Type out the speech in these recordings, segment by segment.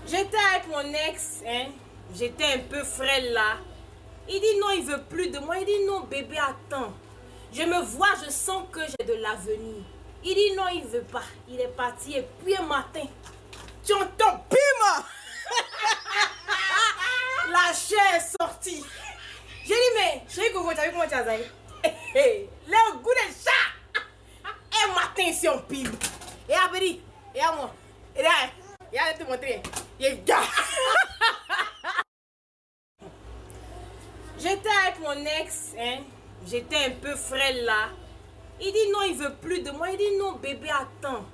J'étais avec mon ex, hein. J'étais un peu frêle là. Il dit non, il veut plus de moi. Il dit non, bébé, attends. Je me vois, je sens que j'ai de l'avenir. Il dit non, il veut pas. Il est parti et puis un matin, tu entends pima. La chair est sortie. J'ai dit mais, chérie, comment tu as vu comment tu as zaï? Le goût de chat. Un matin, si on pile. Et après, et à moi. Et là, il a te montrer. Il gars. J'étais avec mon ex, hein. J'étais un peu frêle là. Il dit non, il veut plus de moi. Il dit non, bébé, attends.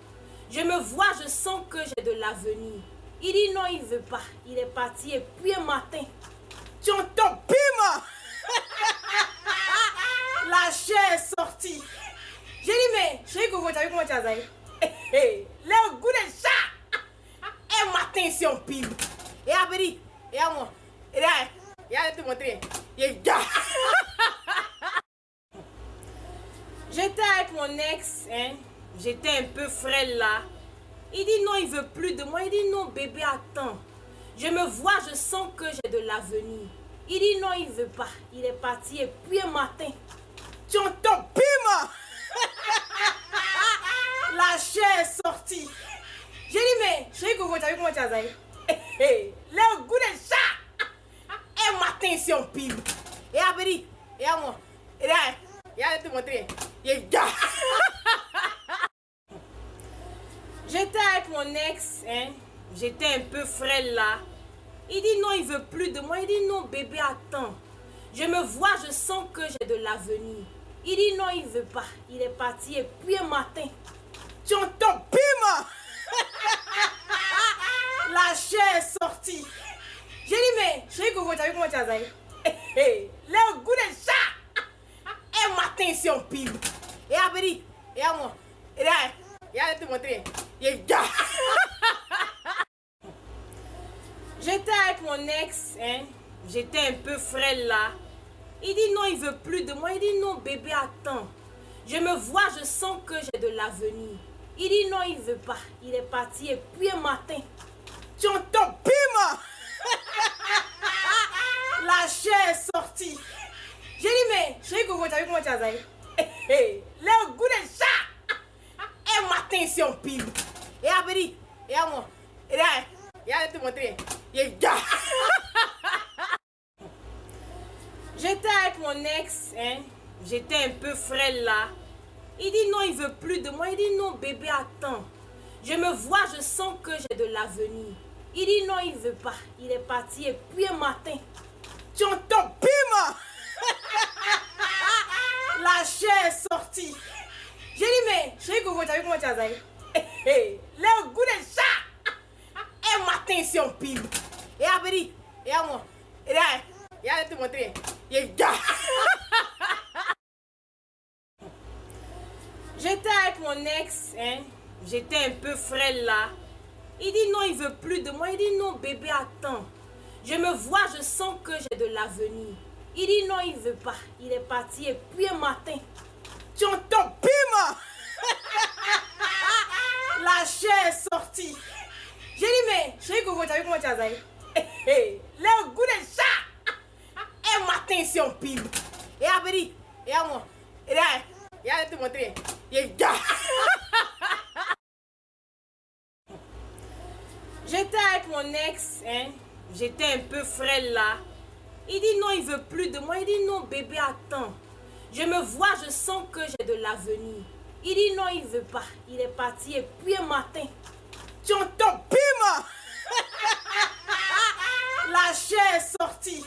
Je me vois, je sens que j'ai de l'avenir. Il dit non, il veut pas. Il est parti et puis un matin, tu entends pima. La chair est sortie. J'ai dit mais, chérie, comment tu as vu comment tu as zaï? Le goût de chat. Un matin, si on pile. Et après, et à moi. Et là, il a te montrer. Il gars. J'étais avec mon ex, hein. J'étais un peu frêle là. Il dit non, il veut plus de moi. Il dit non, bébé, attends. Je me vois, je sens que j'ai de l'avenir. Il dit non, il veut pas. Il est parti et puis un matin, tu entends pima. La chair est sortie. J'ai dit mais, chérie, comment tu as vu comment tu as zaï? Le goût de chat. Un matin, si on pile. Et après, et à moi. Et là, il a te montrer. Il gars. J'étais avec mon ex, hein. J'étais un peu frêle là. Il dit non, il veut plus de moi. Il dit non, bébé, attends. Je me vois, je sens que j'ai de l'avenir. Il dit non, il veut pas. Il est parti et puis un matin, tu entends pima. La chair est sortie. J'ai dit mais, chérie, comment tu as vu comment tu as zaï? Le goût de chat. Un matin, si on pile. Et après, et à moi. Et là, il a te montrer. Il gars. J'étais avec mon ex, hein. J'étais un peu frêle là. Il dit non, il veut plus de moi. Il dit non, bébé, attends. Je me vois, je sens que j'ai de l'avenir. Il dit non, il veut pas. Il est parti et puis un matin, tu entends pima. La chair est sortie. J'ai dit mais, chérie, comment tu as vu comment tu as zaï? Le goût de chat. Un matin, si on pile. Et après, et à moi. Et là, il a te montrer. Il gars. J'étais avec mon ex, hein. J'étais un peu frêle là. Il dit non, il veut plus de moi. Il dit non, bébé, attends. Je me vois, je sens que j'ai de l'avenir. Il dit non, il veut pas. Il est parti et puis un matin, tu entends pima. La chair est sortie. J'ai dit mais, chérie, comment tu as vu comment tu as zaï? Le goût de chat. Un matin, si on pile. Et après, et à moi. Et là, il a te montrer. Il gars. J'étais avec mon ex, hein. J'étais un peu frêle là. Il dit non, il veut plus de moi. Il dit non, bébé, attends. Je me vois, je sens que j'ai de l'avenir. Il dit non, il veut pas. Il est parti et puis un matin, tu entends pima. La chair est sortie. J'ai dit mais, chérie, comment tu as vu comment tu as zaï? Le goût de chat. Un matin, si on pile. Et après, et à moi. Et là, il a te montrer. Il gars. J'étais avec mon ex, hein. J'étais un peu frêle là. Il dit non, il veut plus de moi. Il dit non, bébé, attends. Je me vois, je sens que j'ai de l'avenir. Il dit non, il veut pas. Il est parti et puis un matin, tu entends pima. La chair est sortie.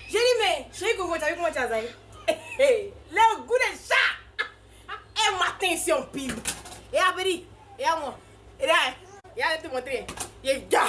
J'ai dit mais, chérie, comment tu as vu comment tu as zaï? Le goût de chat. Un matin, si on pile. Et après, et à moi. Et là, il a te montrer. Il gars.